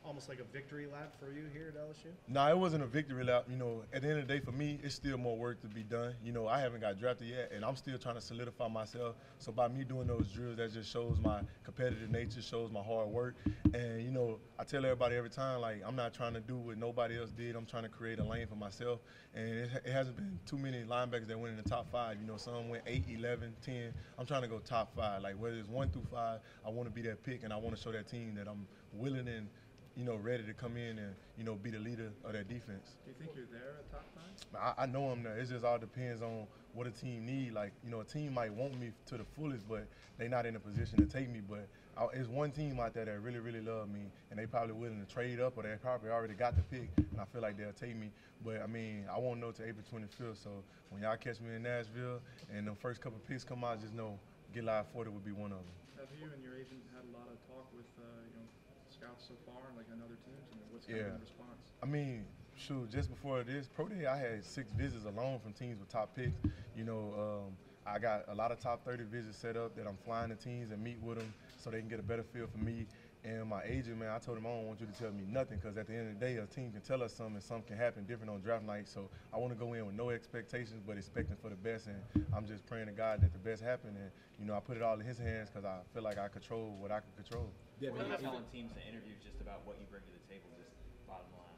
almost like a victory lap for you here at LSU? Nah, it wasn't a victory lap. You know, at the end of the day, for me, it's still more work to be done. You know, I haven't got drafted yet, and I'm still trying to solidify myself. So by me doing those drills, that just shows my competitive nature, shows my hard work. And, you know, I tell everybody every time, like, I'm not trying to do what nobody else did. I'm trying to create a lane for myself. And it hasn't been too many linebackers that went in the top 5. You know, some went 8, 11, 10. I'm trying to go top 5. Like, whether it's 1 through 5, I want to be that pick, and I want to show that team that I'm willing and, you know, ready to come in and, you know, be the leader of that defense. Do you think you're there at top 5? I know I'm there. It just all depends on what a team need. Like, you know, a team might want me to the fullest, but they're not in a position to take me. But it's one team out there that really, really love me, and they probably willing to trade up, or they probably already got the pick, and I feel like they'll take me. But, I mean, I won't know till April 25th. So when y'all catch me in Nashville and the first couple of picks come out, just know Get Live 40 would be one of them. Have you and your agent had a lot of talk with, you know, scouts so far, like on other teams, and what's kind of been the response? I mean, shoot, just before this pro day, I had 6 visits alone from teams with top picks. You know, I got a lot of top 30 visits set up that I'm flying to teams and meet with them so they can get a better feel for me. And my agent, man, I told him I don't want you to tell me nothing, because at the end of the day, a team can tell us something and something can happen different on draft night. So I want to go in with no expectations, but expecting for the best. And I'm just praying to God that the best happen. And, you know, I put it all in his hands because I feel like I control what I can control. Devin, what are you telling teams in interviews just about what you bring to the table, just bottom line?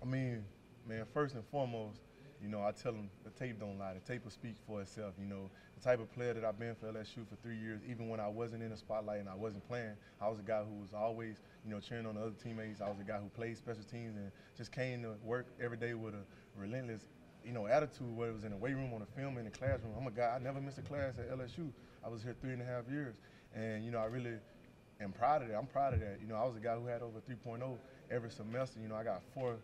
I mean, man, first and foremost, you know, I tell them the tape don't lie. The tape will speak for itself. You know, the type of player that I've been for LSU for 3 years, even when I wasn't in the spotlight and I wasn't playing, I was a guy who was always, you know, cheering on the other teammates. I was a guy who played special teams and just came to work every day with a relentless, you know, attitude, whether it was in the weight room, on the film, in the classroom. I'm a guy, I never missed a class at LSU. I was here 3.5 years. And, you know, I really am proud of that. I'm proud of that. You know, I was a guy who had over 3.0 every semester. You know, I got four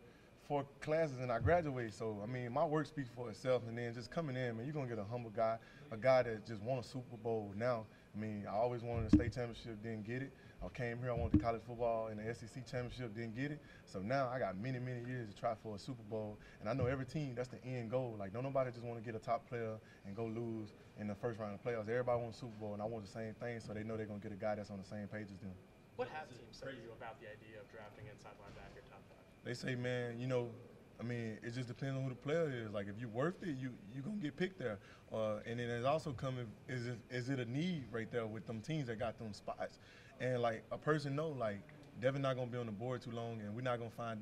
classes and I graduated. So, I mean, my work speaks for itself. And then just coming in, man, you're going to get a humble guy, a guy that just won a Super Bowl now. I mean, I always wanted a state championship, didn't get it. I came here, I wanted the college football and the SEC championship, didn't get it. So now I got many, many years to try for a Super Bowl. And I know every team, that's the end goal. Like, don't nobody just want to get a top player and go lose in the first round of playoffs. Everybody wants a Super Bowl, and I want the same thing, so they know they're going to get a guy that's on the same page as them. What have teams said to you about the idea of drafting inside linebacker top 5? They say, man, you know, I mean, it just depends on who the player is. Like, if you're worth it, you're going to get picked there. And then there's also coming, is it a need right there with them teams that got them spots? And, like, a person know, like, Devin not going to be on the board too long, and we're not going to find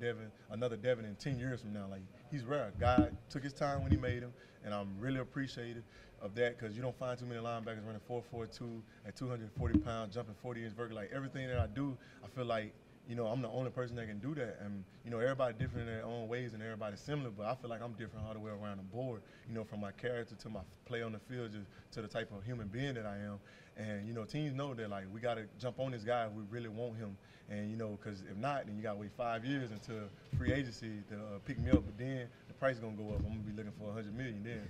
another Devin in 10 years from now. Like, he's rare. God took his time when he made him, and I'm really appreciative of that, because you don't find too many linebackers running 4.42 at 240 pounds, jumping 40-inch vertical. Like, everything that I do, I feel like, you know, I'm the only person that can do that. And, you know, everybody different in their own ways and everybody's similar, but I feel like I'm different all the way around the board, you know, from my character to my play on the field to the type of human being that I am. And, you know, teams know that, like, we got to jump on this guy if we really want him. And, you know, because if not, then you got to wait 5 years until free agency to pick me up. But then the price is going to go up. I'm going to be looking for $100 million then.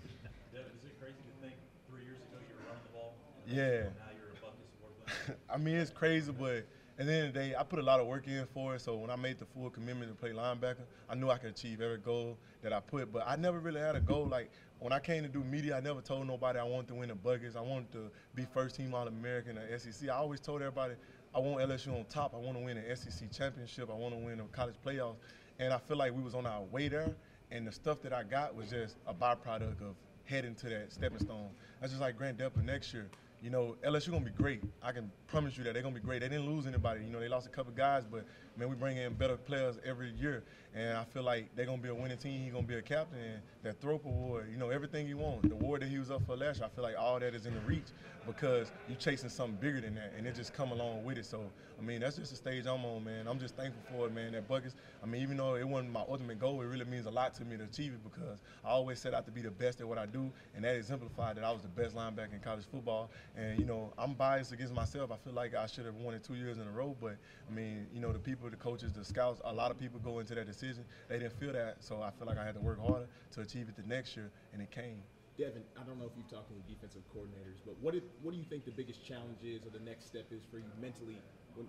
Devin, is it crazy to think 3 years ago you were running the ball? Yeah. Now you're a Butkus Award winner? I mean, it's crazy, but at the end of the day, I put a lot of work in for it. So when I made the full commitment to play linebacker, I knew I could achieve every goal that I put. But I never really had a goal. Like, when I came to do media, I never told nobody I wanted to win the Butkus. I wanted to be first team All-American at SEC. I always told everybody I want LSU on top. I want to win an SEC championship. I want to win a college playoffs. And I feel like we was on our way there. And the stuff that I got was just a byproduct of heading to that stepping stone. That's just like Grant Delpit next year. You know, LSU gonna be great. I can promise you that they're gonna be great. They didn't lose anybody. You know, they lost a couple guys, but man, we bring in better players every year, and I feel like they're gonna be a winning team. He's gonna be a captain. And that Thrope Award, you know, everything you want. The award that he was up for last year, I feel like all that is in the reach because you're chasing something bigger than that, and it just come along with it. So, I mean, that's just the stage I'm on, man. I'm just thankful for it, man. That Butkus, I mean, even though it wasn't my ultimate goal, it really means a lot to me to achieve it because I always set out to be the best at what I do, and that exemplified that I was the best linebacker in college football. And, you know, I'm biased against myself. I feel like I should have won it 2 years in a row, but, I mean, you know, the people, the coaches, the scouts, a lot of people go into that decision. They didn't feel that, so I feel like I had to work harder to achieve it the next year, and it came. Devin, I don't know if you've talked to the defensive coordinators, but what do you think the biggest challenge is or the next step is for you mentally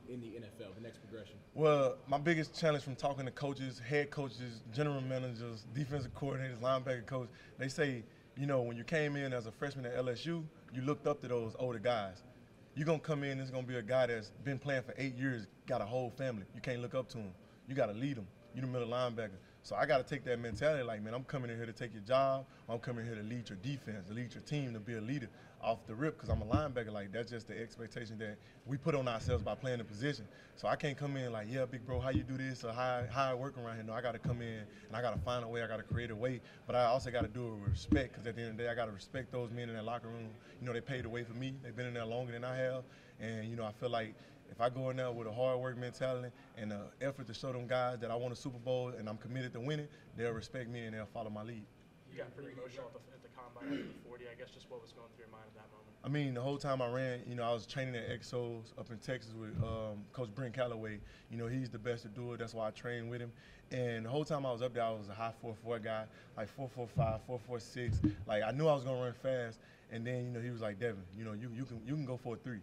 in the NFL, the next progression? Well, my biggest challenge from talking to coaches, head coaches, general managers, defensive coordinators, linebacker coach, they say, you know, when you came in as a freshman at LSU, you looked up to those older guys. You're going to come in, it's going to be a guy that's been playing for 8 years, got a whole family. You can't look up to him. you got to lead them. You the middle linebacker. So I got to take that mentality like, man, I'm coming in here to take your job. I'm coming here to lead your defense, to lead your team, to be a leader off the rip because I'm a linebacker. Like, that's just the expectation that we put on ourselves by playing the position. So I can't come in like, yeah, big bro, how you do this or how I work around here. No, I got to come in and I got to find a way. I got to create a way. But I also got to do it with respect because at the end of the day, I got to respect those men in that locker room. You know, they paid the way for me. They've been in there longer than I have. And, you know, I feel like if I go in there with a hard work mentality and an effort to show them guys that I want a Super Bowl and I'm committed to winning, they'll respect me and they'll follow my lead. You got pretty emotional at the combine after the 40. I guess just what was going through your mind at that moment? I mean, the whole time I ran, you know, I was training at Exos up in Texas with Coach Brent Callaway. You know, he's the best to do it. That's why I trained with him. And the whole time I was up there, I was a high 4.4 guy, like 4.45, 4.46. Like, I knew I was going to run fast. And then, you know, he was like, Devin, you know, you can go for a 3.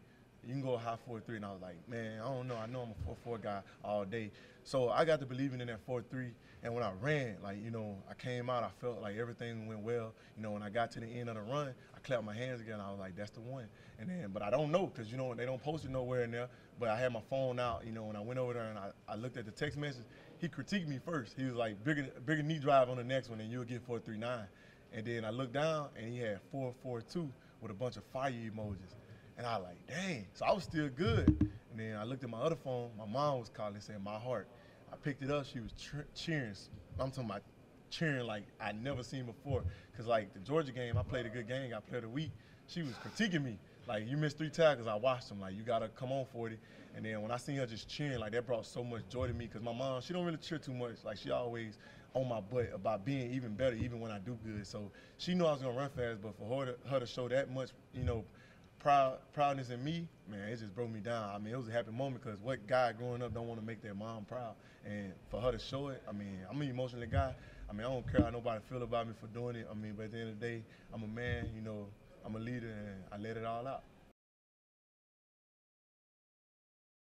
You can go a high 4.3, and I was like, man, I don't know. I know I'm a 4.4 guy all day. So I got to believing in that 4.3, and when I ran, like, you know, I came out, I felt like everything went well. You know, when I got to the end of the run, I clapped my hands again. I was like, that's the one. And then, but I don't know because, you know, they don't post it nowhere in there. But I had my phone out, you know, when I went over there and I looked at the text message, he critiqued me first. He was like, bigger knee drive on the next one, and you'll get 4.39. And then I looked down, and he had 4.42 with a bunch of fire emojis. And I was like, dang. So I was still good. And then I looked at my other phone. My mom was calling saying, my heart. I picked it up. She was cheering. I'm talking about cheering like I never seen before. Because, like, the Georgia game, I played a good game. I played a week. She was critiquing me. Like, you missed 3 tackles. I watched them. Like, you got to come on 40. And then when I seen her just cheering, like, that brought so much joy to me. Because my mom, she don't really cheer too much. Like, she always on my butt about being even better even when I do good. So she knew I was going to run fast. But for her to show that much, you know, proudness in me, man, it just broke me down. I mean, it was a happy moment because what guy growing up don't want to make their mom proud? And for her to show it, I mean, I'm an emotional guy. I mean, I don't care how nobody feel about me for doing it. I mean, but at the end of the day, I'm a man, you know, I'm a leader, and I let it all out.